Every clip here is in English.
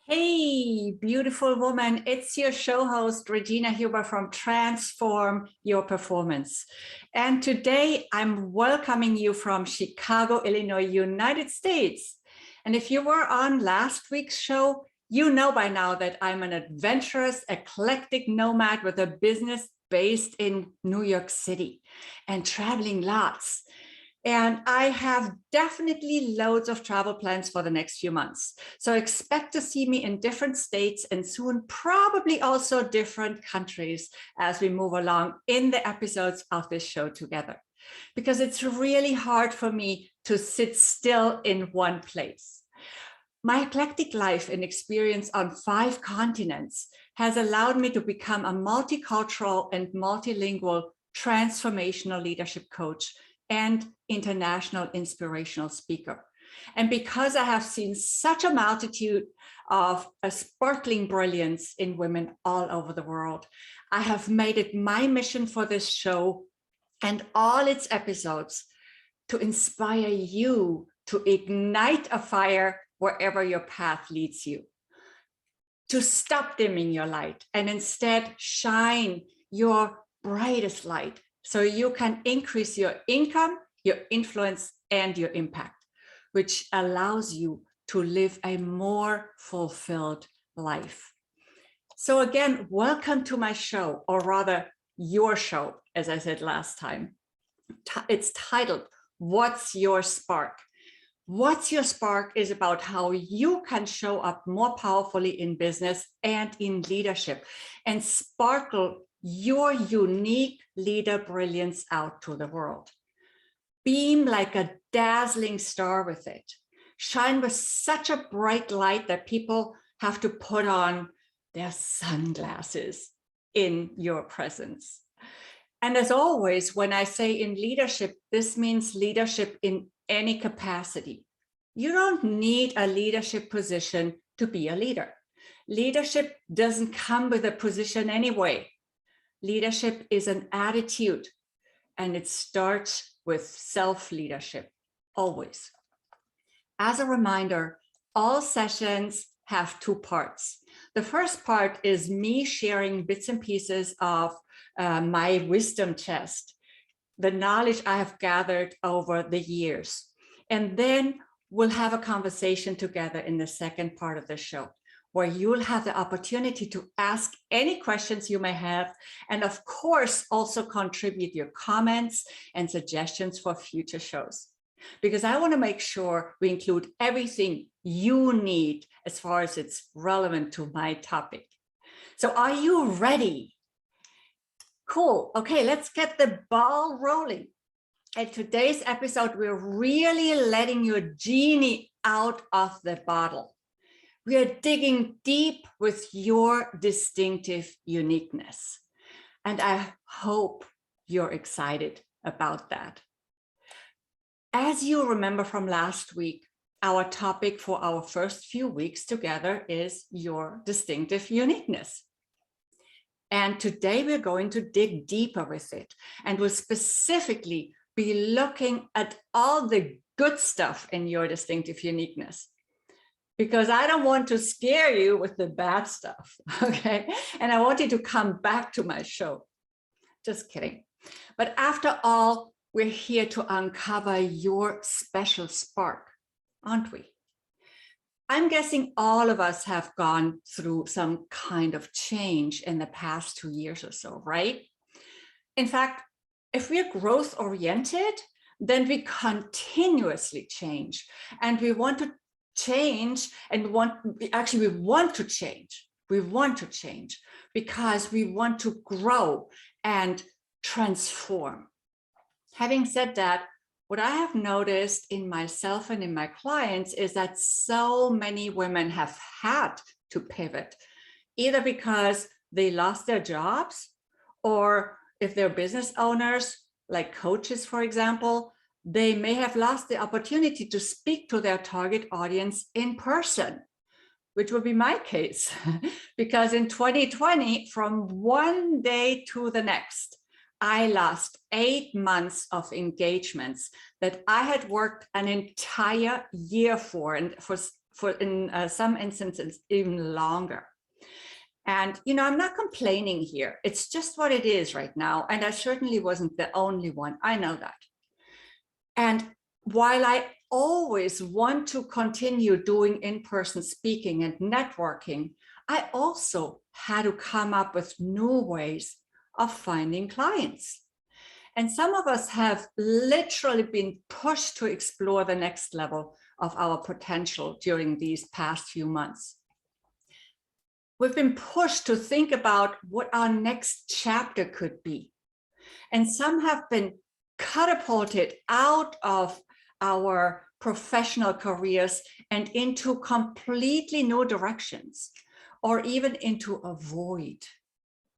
Hey, beautiful woman. It's your show host, Regina Huber from Transform Your Performance. And today I'm welcoming you from Chicago, Illinois, United States. And if you were on last week's show, you know by now that I'm an adventurous, eclectic nomad with a business based in New York City and traveling lots. And I have definitely loads of travel plans for the next few months. So expect to see me in different states and soon probably also different countries as we move along in the episodes of this show together. Because it's really hard for me to sit still in one place. My eclectic life and experience on 5 continents has allowed me to become a multicultural and multilingual transformational leadership coach and international inspirational speaker. And because I have seen such a multitude of a sparkling brilliance in women all over the world, I have made it my mission for this show and all its episodes to inspire you to ignite a fire wherever your path leads you, to stop dimming your light and instead shine your brightest light so you can increase your income, your influence, and your impact, which allows you to live a more fulfilled life. So again, welcome to my show, or rather your show, as I said last time. It's titled, What's Your Spark? What's Your Spark is about how you can show up more powerfully in business and in leadership and sparkle your unique leader brilliance out to the world. Beam like a dazzling star with it. Shine with such a bright light that people have to put on their sunglasses in your presence. And as always, when I say in leadership, this means leadership in any capacity. You don't need a leadership position to be a leader. Leadership doesn't come with a position anyway. Leadership is an attitude, and it starts with self-leadership, always. As a reminder, all sessions have 2 parts. The first part is me sharing bits and pieces of my wisdom chest, the knowledge I have gathered over the years. And then we'll have a conversation together in the second part of the show, where you'll have the opportunity to ask any questions you may have, and of course, also contribute your comments and suggestions for future shows. Because I want to make sure we include everything you need as far as it's relevant to my topic. So are you ready? Cool. Okay, let's get the ball rolling. In today's episode, we're really letting your genie out of the bottle. We are digging deep with your distinctive uniqueness. And I hope you're excited about that. As you remember from last week, our topic for our first few weeks together is your distinctive uniqueness. And today we're going to dig deeper with it, and we'll specifically be looking at all the good stuff in your distinctive uniqueness. Because I don't want to scare you with the bad stuff, okay? And I want you to come back to my show. Just kidding. But after all, we're here to uncover your special spark, aren't we? I'm guessing all of us have gone through some kind of change in the past 2 years or so, right? In fact, if we're growth-oriented, then we continuously change, and we want to change, and we want to change. We want to change because we want to grow and transform. Having said that, what I have noticed in myself and in my clients is that so many women have had to pivot, either because they lost their jobs, or if they're business owners, like coaches, for example, they may have lost the opportunity to speak to their target audience in person, which would be my case. Because in 2020, from one day to the next, I lost 8 months of engagements that I had worked an entire year for. And for in some instances, even longer. And, I'm not complaining here. It's just what it is right now. And I certainly wasn't the only one. I know that. And while I always want to continue doing in-person speaking and networking, I also had to come up with new ways of finding clients. And some of us have literally been pushed to explore the next level of our potential during these past few months. We've been pushed to think about what our next chapter could be. And some have been catapulted out of our professional careers and into completely new directions, or even into a void,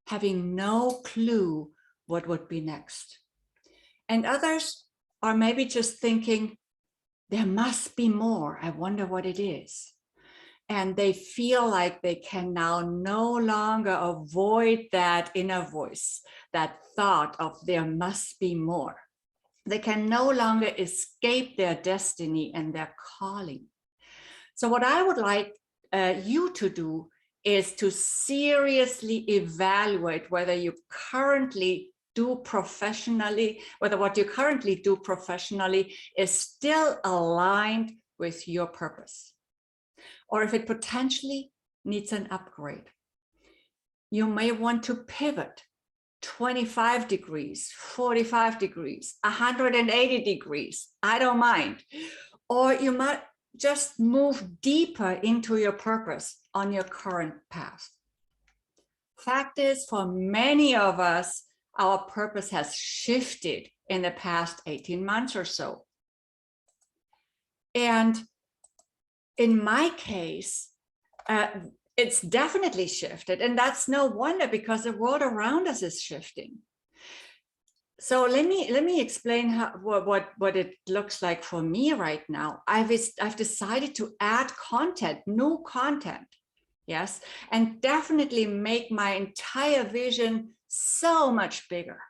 having no clue what would be next. And others are maybe just thinking, there must be more. I wonder what it is. And they feel like they can now no longer avoid that inner voice, that thought of there must be more. They can no longer escape their destiny and their calling. So what I would like you to do is to seriously evaluate whether you currently do professionally, whether what you currently do professionally is still aligned with your purpose, or if it potentially needs an upgrade. You may want to pivot 25 degrees, 45 degrees, 180 degrees, I don't mind. Or you might just move deeper into your purpose on your current path. Fact is, for many of us, our purpose has shifted in the past 18 months or so. And in my case, it's definitely shifted, and that's no wonder because the world around us is shifting. So let me explain what it looks like for me right now. I've decided to add content, new content, yes, and definitely make my entire vision so much bigger.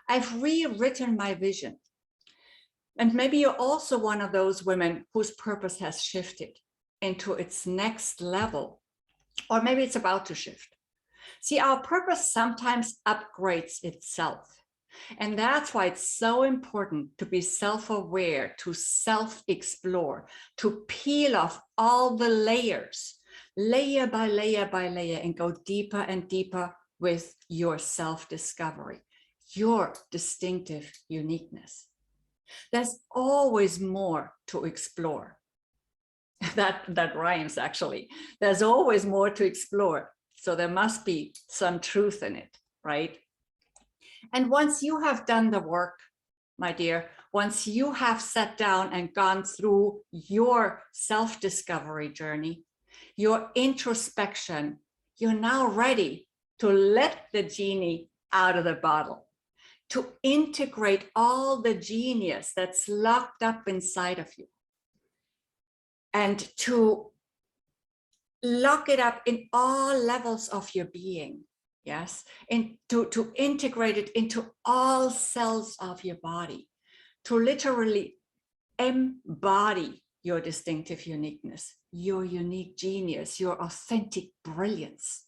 I've rewritten my vision. And maybe you're also one of those women whose purpose has shifted into its next level, or maybe it's about to shift. See, our purpose sometimes upgrades itself. And that's why it's so important to be self-aware, to self-explore, to peel off all the layers, layer by layer by layer, and go deeper and deeper with your self-discovery, your distinctive uniqueness. There's always more to explore. That rhymes, actually. There's always more to explore. So there must be some truth in it, right? And once you have done the work, my dear, once you have sat down and gone through your self-discovery journey, your introspection, you're now ready to let the genie out of the bottle, to integrate all the genius that's locked up inside of you, and to lock it up in all levels of your being, yes, and to integrate it into all cells of your body, to literally embody your distinctive uniqueness, your unique genius, your authentic brilliance.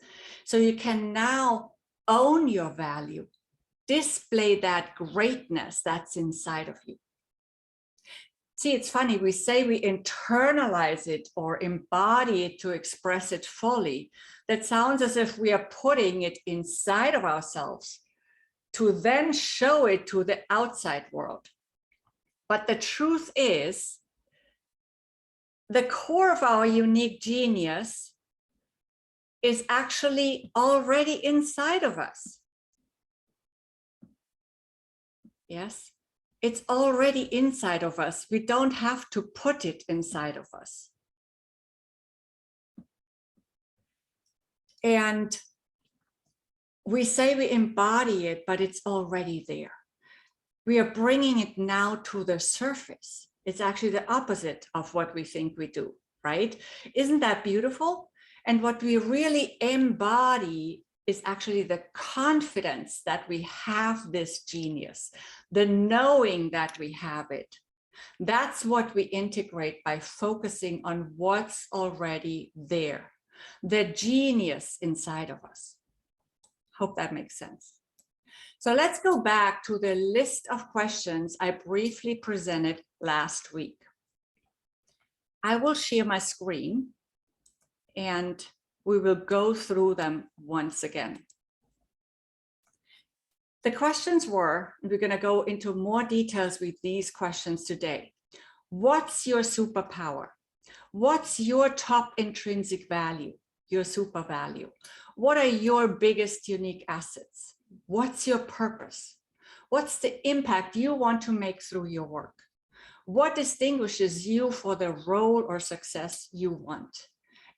So you can now own your value, display that greatness that's inside of you. See, it's funny, we say we internalize it or embody it to express it fully. That sounds as if we are putting it inside of ourselves to then show it to the outside world. But the truth is, the core of our unique genius is actually already inside of us. Yes. It's already inside of us. We don't have to put it inside of us. And we say we embody it, but it's already there. We are bringing it now to the surface. It's actually the opposite of what we think we do, right? Isn't that beautiful? And what we really embody is actually the confidence that we have this genius, the knowing that we have it, That's what we integrate by focusing on what's already there, the genius inside of us. Hope that makes sense. So let's go back to the list of questions I briefly presented last week. I will share my screen and we will go through them once again. The questions were, we're going to go into more details with these questions today. What's your superpower? What's your top intrinsic value, your super value? What are your biggest unique assets? What's your purpose? What's the impact you want to make through your work? What distinguishes you for the role or success you want?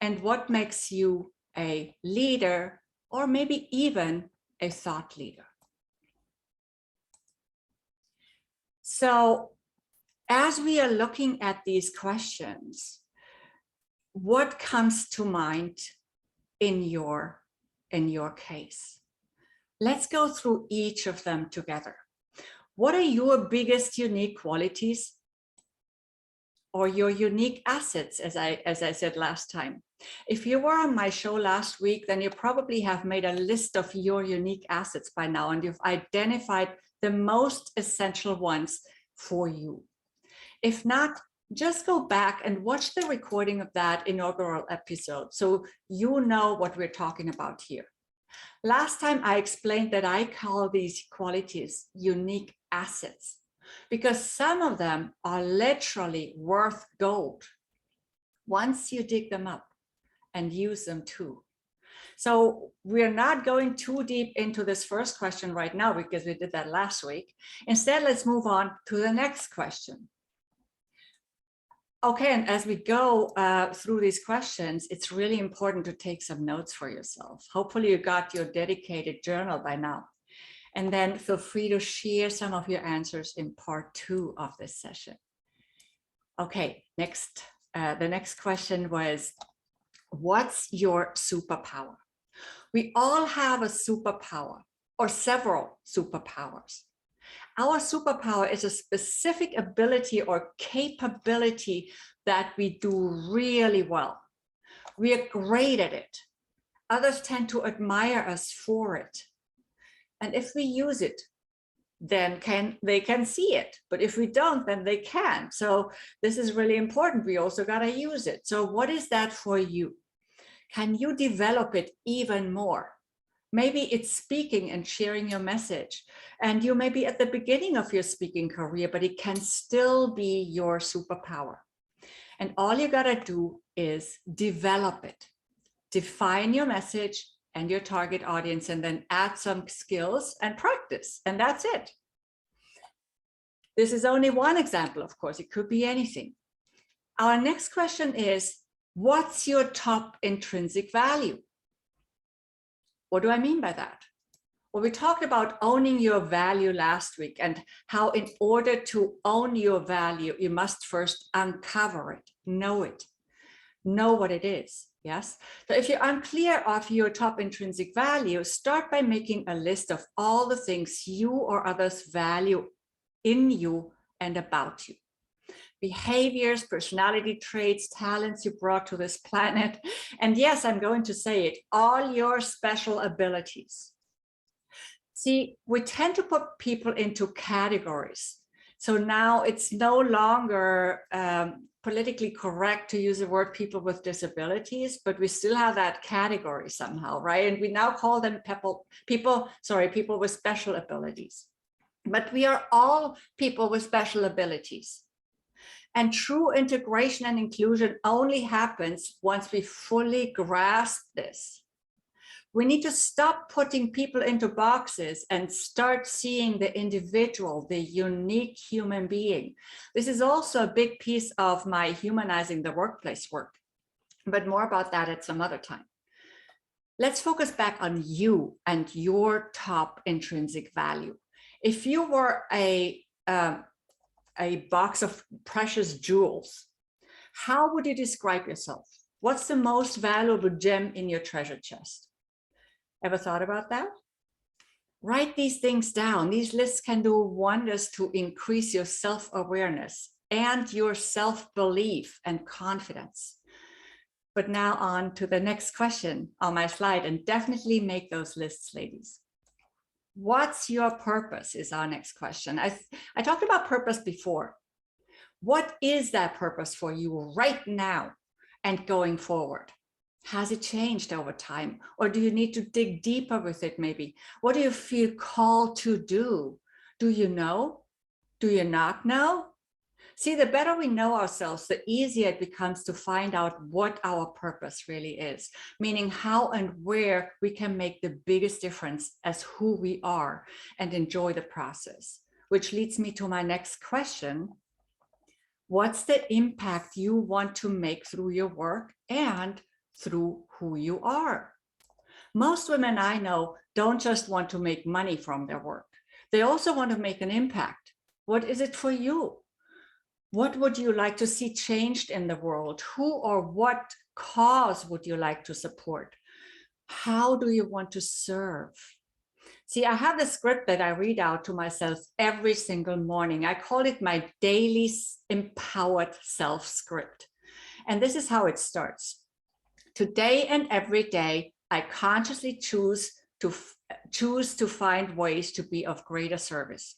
And what makes you a leader or maybe even a thought leader? So as we are looking at these questions, what comes to mind in your case? Let's go through each of them together. What are your biggest unique qualities or your unique assets, as I said last time? If you were on my show last week, then you probably have made a list of your unique assets by now, and you've identified the most essential ones for you. If not, just go back and watch the recording of that inaugural episode so you know what we're talking about here. Last time I explained that I call these qualities unique assets because some of them are literally worth gold once you dig them up and use them too. So we're not going too deep into this first question right now because we did that last week. Instead, let's move on to the next question. Okay, and as we go through these questions, it's really important to take some notes for yourself. Hopefully you got your dedicated journal by now. And then feel free to share some of your answers in part 2 of this session. Okay, next, the next question was, what's your superpower? We all have a superpower or several superpowers. Our superpower is a specific ability or capability that we do really well. We are great at it. Others tend to admire us for it. And if we use it, then they can see it. But if we don't, then they can't. So this is really important. We also got to use it. So what is that for you? Can you develop it even more? Maybe it's speaking and sharing your message. And you may be at the beginning of your speaking career, but it can still be your superpower. And all you got to do is develop it. Define your message and your target audience, and then add some skills and practice. And that's it. This is only one example, of course. It could be anything. Our next question is, what's your top intrinsic value? What do I mean by that? Well, we talked about owning your value last week and how in order to own your value, you must first uncover it, know what it is. Yes. So if you're unclear of your top intrinsic value, start by making a list of all the things you or others value in you and about you. Behaviors, personality traits, talents you brought to this planet. And yes, I'm going to say it, all your special abilities. See, we tend to put people into categories. So now it's no longer politically correct to use the word people with disabilities, but we still have that category somehow, right? And we now call them people with special abilities. But we are all people with special abilities. And true integration and inclusion only happens once we fully grasp this. We need to stop putting people into boxes and start seeing the individual, the unique human being. This is also a big piece of my humanizing the workplace work, but more about that at some other time. Let's focus back on you and your top intrinsic value. If you were a box of precious jewels, how would you describe yourself? What's the most valuable gem in your treasure chest? Ever thought about that? Write these things down. These lists can do wonders to increase your self-awareness and your self-belief and confidence. But now on to the next question on my slide, and definitely make those lists, ladies. What's your purpose is our next question. I talked about purpose before. What is that purpose for you right now and going forward? Has it changed over time? Or do you need to dig deeper with it maybe? What do you feel called to do? Do you know? Do you not know? See, the better we know ourselves, the easier it becomes to find out what our purpose really is, meaning how and where we can make the biggest difference as who we are and enjoy the process. Which leads me to my next question. What's the impact you want to make through your work and through who you are? Most women I know don't just want to make money from their work. They also want to make an impact. What is it for you? What would you like to see changed in the world? Who or what cause would you like to support? How do you want to serve? See, I have the script that I read out to myself every single morning. I call it my daily empowered self script. And this is how it starts. Today and every day, I consciously choose to find ways to be of greater service.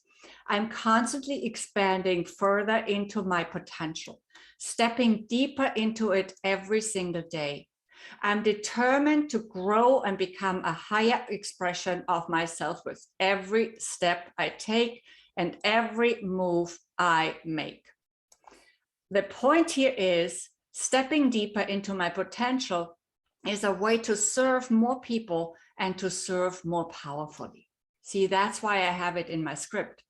I'm constantly expanding further into my potential, stepping deeper into it every single day. I'm determined to grow and become a higher expression of myself with every step I take and every move I make. The point here is stepping deeper into my potential is a way to serve more people and to serve more powerfully. See, that's why I have it in my script.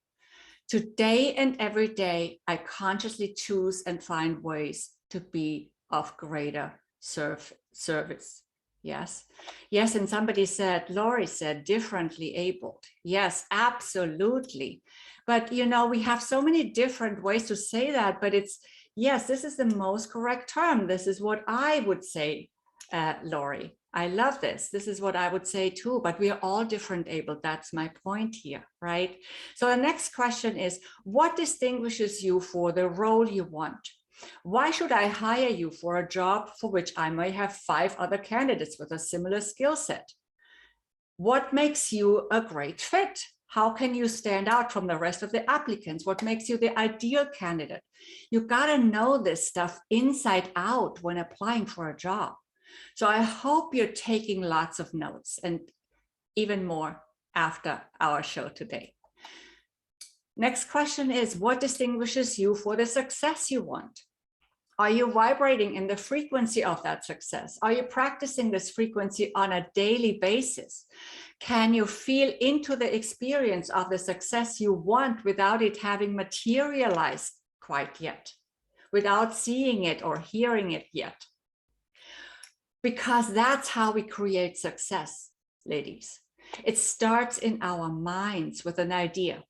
Today and every day, I consciously choose and find ways to be of greater service. Yes. Yes. And somebody said, Lori said, differently abled. Yes, absolutely. But, you know, we have so many different ways to say that, but it's, yes, this is the most correct term. This is what I would say, Lori. I love this. This is what I would say too, but we are all different abled. That's my point here, right? So the next question is, what distinguishes you for the role you want? Why should I hire you for a job for which I may have 5 other candidates with a similar skill set? What makes you a great fit? How can you stand out from the rest of the applicants? What makes you the ideal candidate? You got to know this stuff inside out when applying for a job. So I hope you're taking lots of notes and even more after our show today. Next question is, what distinguishes you for the success you want? Are you vibrating in the frequency of that success? Are you practicing this frequency on a daily basis? Can you feel into the experience of the success you want without it having materialized quite yet, without seeing it or hearing it yet? Because that's how we create success, ladies. It starts in our minds with an idea.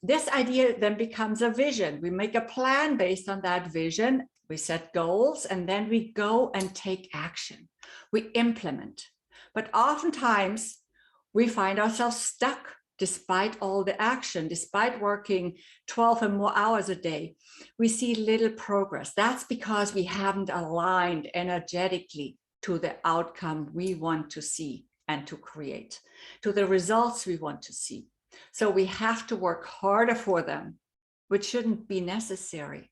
This idea then becomes a vision. We make a plan based on that vision. We set goals, and then we go and take action. We implement. But oftentimes, we find ourselves stuck despite all the action, despite working 12 and more hours a day. We see little progress. That's because we haven't aligned energetically to the outcome we want to see and to create, to the results we want to see. So we have to work harder for them, which shouldn't be necessary.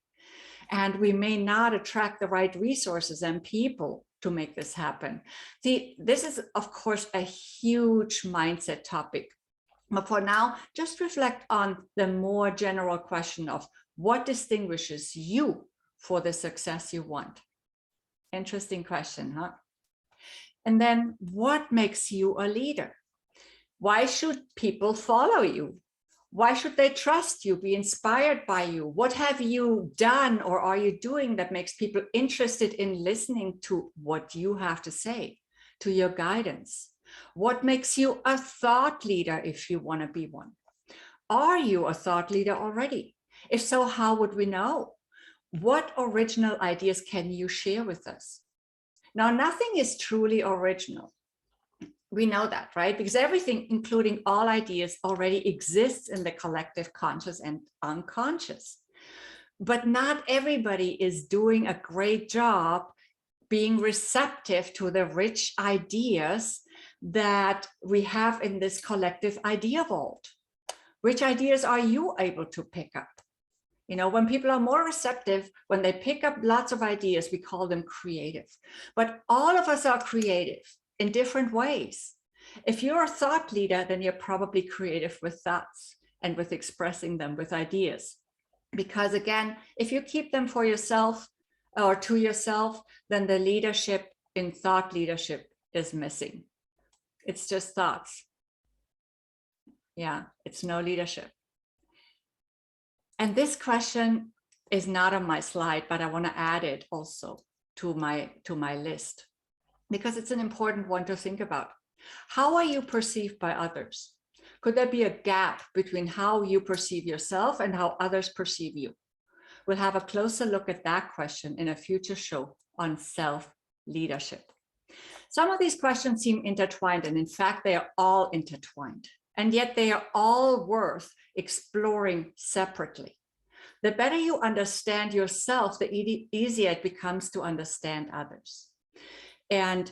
And we may not attract the right resources and people to make this happen. See, this is, of course, a huge mindset topic. But for now, just reflect on the more general question of what distinguishes you for the success you want. Interesting question, huh? And then what makes you a leader? Why should people follow you? Why should they trust you, be inspired by you? What have you done or are you doing that makes people interested in listening to what you have to say, to your guidance? What makes you a thought leader if you want to be one? Are you a thought leader already? If so, how would we know? What original ideas can you share with us? Now, nothing is truly original. We know that, right? Because everything, including all ideas, already exists in the collective conscious and unconscious. But not everybody is doing a great job being receptive to the rich ideas that we have in this collective idea vault. Which ideas are you able to pick up? You know, when people are more receptive, when they pick up lots of ideas, we call them creative. But all of us are creative in different ways. If you're a thought leader, then you're probably creative with thoughts and with expressing them with ideas. Because again, if you keep them for yourself or to yourself, then the leadership in thought leadership is missing. It's just thoughts. Yeah, it's no leadership. And this question is not on my slide, but I want to add it also to my list because it's an important one to think about. How are you perceived by others? Could there be a gap between how you perceive yourself and how others perceive you? We'll have a closer look at that question in a future show on self-leadership. Some of these questions seem intertwined, and in fact, they are all intertwined. And yet they are all worth exploring separately. The better you understand yourself, the easier it becomes to understand others and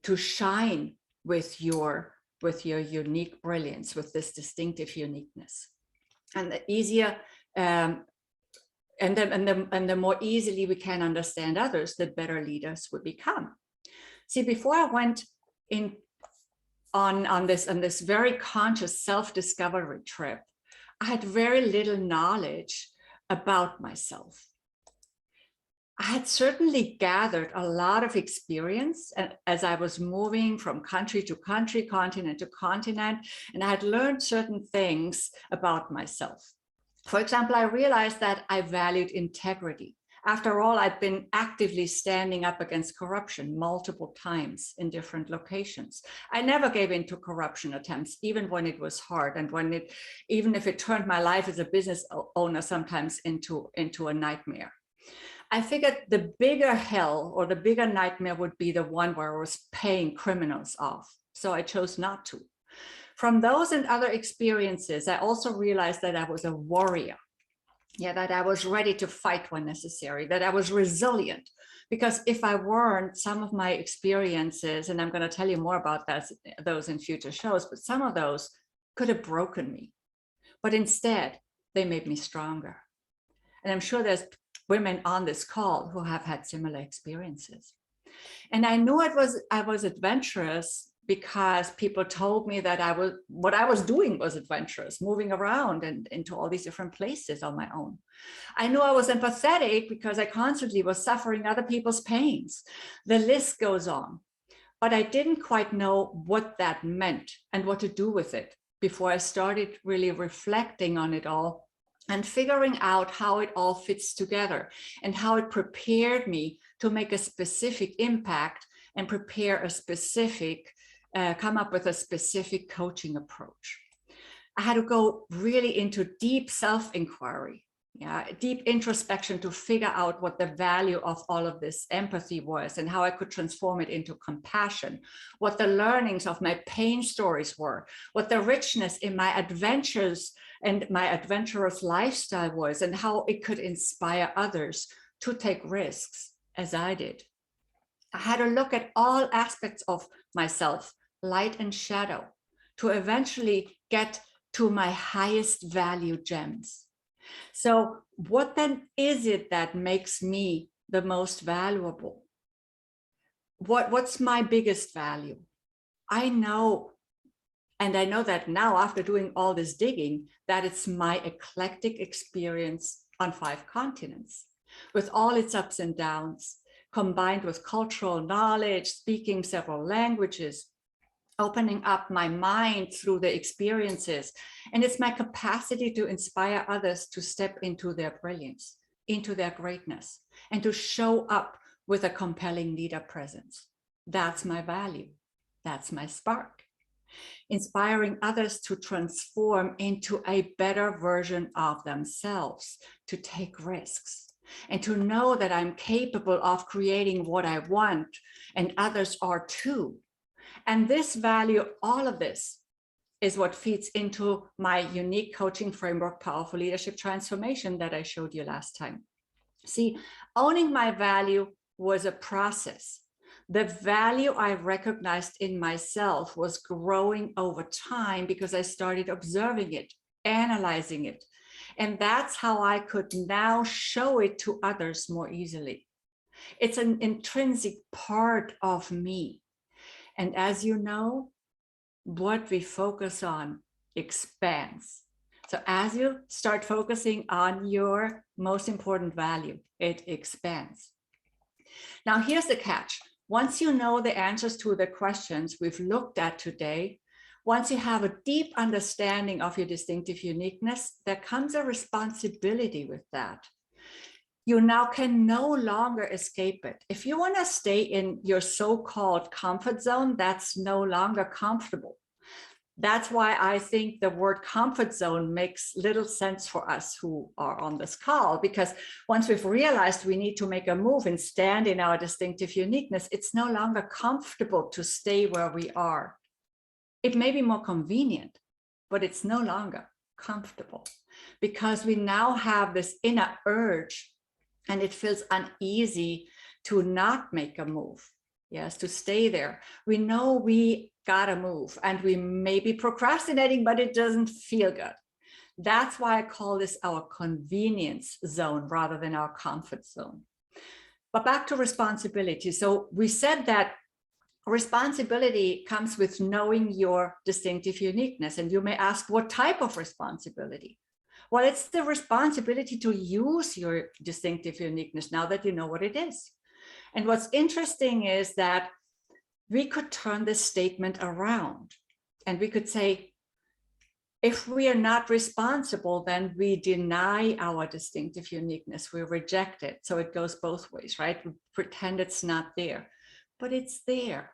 to shine with your unique brilliance, with this distinctive uniqueness. And the easier, and the more easily we can understand others, the better leaders we become. See, before I went in on this very conscious self-discovery trip, I had very little knowledge about myself. I had certainly gathered a lot of experience as I was moving from country to country, continent to continent, and I had learned certain things about myself. For example, I realized that I valued integrity. After all, I'd been actively standing up against corruption multiple times in different locations. I never gave in to corruption attempts, even when it was hard and even if it turned my life as a business owner sometimes into a nightmare. I figured the bigger hell or the bigger nightmare would be the one where I was paying criminals off. So I chose not to. From those and other experiences, I also realized that I was a warrior. Yeah, that I was ready to fight when necessary, that I was resilient. Because if I weren't, some of my experiences, and I'm going to tell you more about those in future shows, but some of those could have broken me. But instead, they made me stronger. And I'm sure there's women on this call who have had similar experiences. And I knew I was adventurous because people told me that what I was doing was adventurous, moving around and into all these different places on my own. I knew I was empathetic because I constantly was suffering other people's pains. The list goes on, but I didn't quite know what that meant and what to do with it before I started really reflecting on it all and figuring out how it all fits together and how it prepared me to make a specific impact and prepare a specific come up with a specific coaching approach. I had to go really into deep self-inquiry, deep introspection to figure out what the value of all of this empathy was and how I could transform it into compassion, what the learnings of my pain stories were, what the richness in my adventures and my adventurous lifestyle was, and how it could inspire others to take risks as I did. I had to look at all aspects of myself, light and shadow, to eventually get to my highest value gems. So what then is it that makes me the most valuable? What's my biggest value? I know, and I know that now after doing all this digging, that it's my eclectic experience on 5 continents with all its ups and downs, combined with cultural knowledge, speaking several languages, opening up my mind through the experiences. And it's my capacity to inspire others to step into their brilliance, into their greatness, and to show up with a compelling leader presence. That's my value. That's my spark. Inspiring others to transform into a better version of themselves, to take risks, and to know that I'm capable of creating what I want, and others are too. And this value, all of this, is what feeds into my unique coaching framework, Powerful Leadership Transformation, that I showed you last time. See, owning my value was a process. The value I recognized in myself was growing over time because I started observing it, analyzing it. And that's how I could now show it to others more easily. It's an intrinsic part of me. And as you know, what we focus on expands. So as you start focusing on your most important value, it expands. Now, here's the catch. Once you know the answers to the questions we've looked at today, once you have a deep understanding of your distinctive uniqueness, there comes a responsibility with that. You now can no longer escape it. If you want to stay in your so-called comfort zone, that's no longer comfortable. That's why I think the word comfort zone makes little sense for us who are on this call, because once we've realized we need to make a move and stand in our distinctive uniqueness, it's no longer comfortable to stay where we are. It may be more convenient, but it's no longer comfortable because we now have this inner urge and it feels uneasy to not make a move. Yes, to stay there. We know we gotta move and we may be procrastinating, but it doesn't feel good. That's why I call this our convenience zone rather than our comfort zone. But back to responsibility. So we said that responsibility comes with knowing your distinctive uniqueness. And you may ask, what type of responsibility? Well, it's the responsibility to use your distinctive uniqueness now that you know what it is. And what's interesting is that we could turn this statement around and we could say, if we are not responsible, then we deny our distinctive uniqueness. We reject it. So it goes both ways, right? We pretend it's not there, but it's there.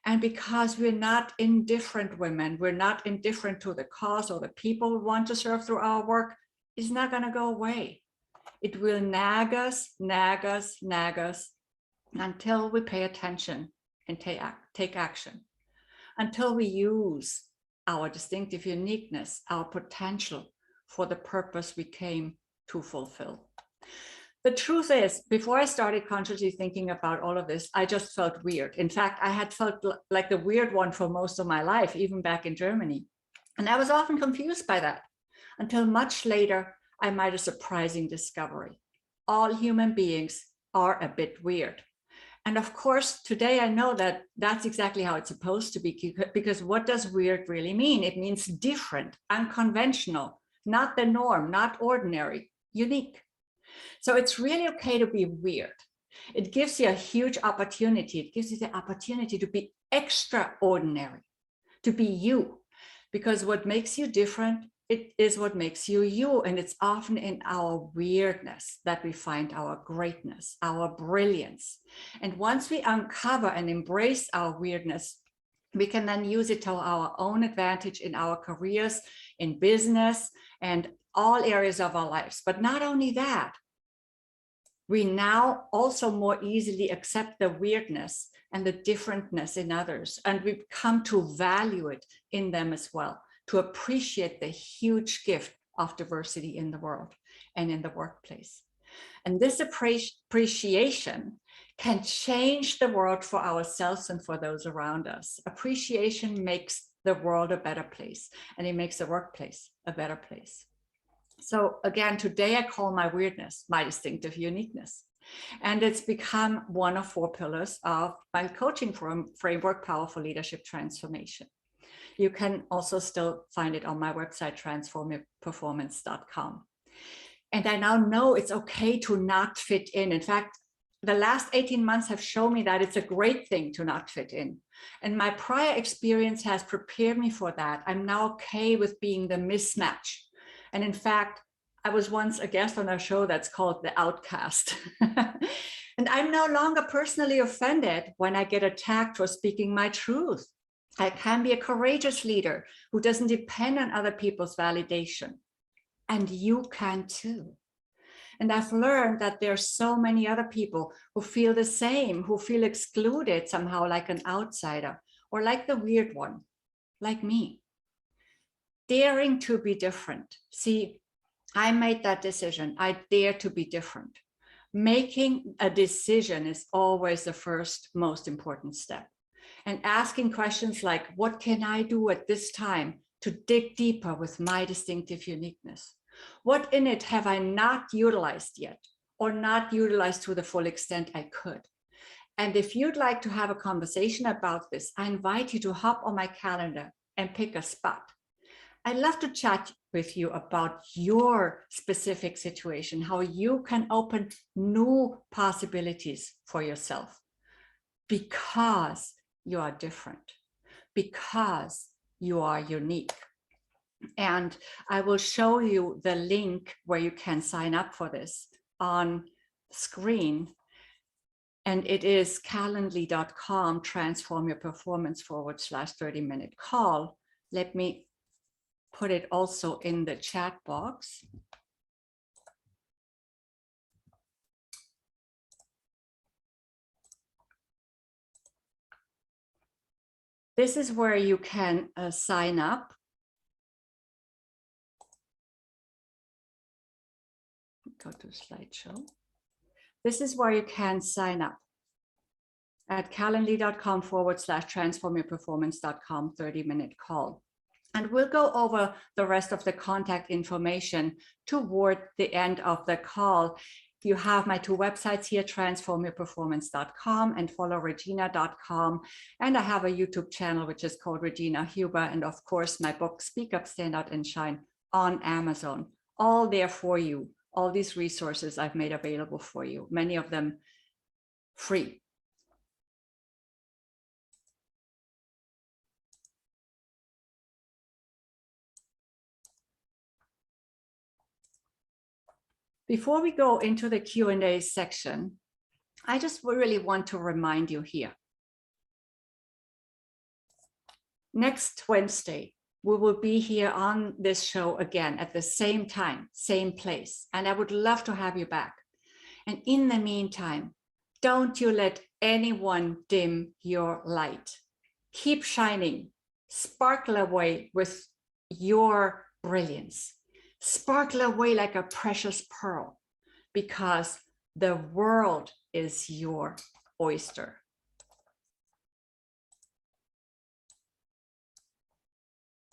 And because we're not indifferent women, we're not indifferent to the cause or the people we want to serve through our work, it's not going to go away. It will nag us, nag us, nag us, until we pay attention and take action, until we use our distinctive uniqueness, our potential for the purpose we came to fulfill. The truth is, before I started consciously thinking about all of this, I just felt weird. In fact, I had felt like the weird one for most of my life, even back in Germany. And I was often confused by that, until much later, I made a surprising discovery. All human beings are a bit weird. And of course, today I know that that's exactly how it's supposed to be, because what does weird really mean? It means different, unconventional, not the norm, not ordinary, unique. So it's really okay to be weird. It gives you a huge opportunity. It gives you the opportunity to be extraordinary, to be you, because what makes you different, it is what makes you you. And it's often in our weirdness that we find our greatness, our brilliance. And once we uncover and embrace our weirdness, we can then use it to our own advantage in our careers, in business, and all areas of our lives. But not only that, we now also more easily accept the weirdness and the differentness in others, and we come to value it in them as well, to appreciate the huge gift of diversity in the world and in the workplace. And this appreciation can change the world for ourselves and for those around us. Appreciation makes the world a better place, and it makes the workplace a better place. So again, today I call my weirdness my distinctive uniqueness. And it's become one of 4 pillars of my coaching framework, Powerful Leadership Transformation. You can also still find it on my website, transformyourperformance.com. And I now know it's okay to not fit in. In fact, the last 18 months have shown me that it's a great thing to not fit in. And my prior experience has prepared me for that. I'm now okay with being the mismatch. And in fact, I was once a guest on a show that's called The Outcast. And I'm no longer personally offended when I get attacked for speaking my truth. I can be a courageous leader who doesn't depend on other people's validation. And you can too. And I've learned that there are so many other people who feel the same, who feel excluded somehow like an outsider or like the weird one, like me. daring to be different. See, I made that decision. I dare to be different. Making a decision is always the first most important step. And asking questions like, what can I do at this time to dig deeper with my distinctive uniqueness? What in it have I not utilized yet, or not utilized to the full extent I could? And if you'd like to have a conversation about this, I invite you to hop on my calendar and pick a spot. I'd love to chat with you about your specific situation, how you can open new possibilities for yourself, because you are different, because you are unique. And I will show you the link where you can sign up for this on screen. And it is calendly.com, transform your performance /30-minute call. Let me put it also in the chat box. This is where you can sign up. Go to slideshow. This is where you can sign up at calendly.com /transformyourperformance.com 30-minute call. And we'll go over the rest of the contact information toward the end of the call. You have my two websites here, transformyourperformance.com and followregina.com. And I have a YouTube channel, which is called Regina Huber. And of course, my book, Speak Up, Stand Out and Shine, on Amazon. All there for you. All these resources I've made available for you, many of them free. Before we go into the Q&A section, I just really want to remind you here. Next Wednesday, we will be here on this show again at the same time, same place. And I would love to have you back. And in the meantime, don't you let anyone dim your light. Keep shining, sparkle away with your brilliance. Sparkle away like a precious pearl, because the world is your oyster.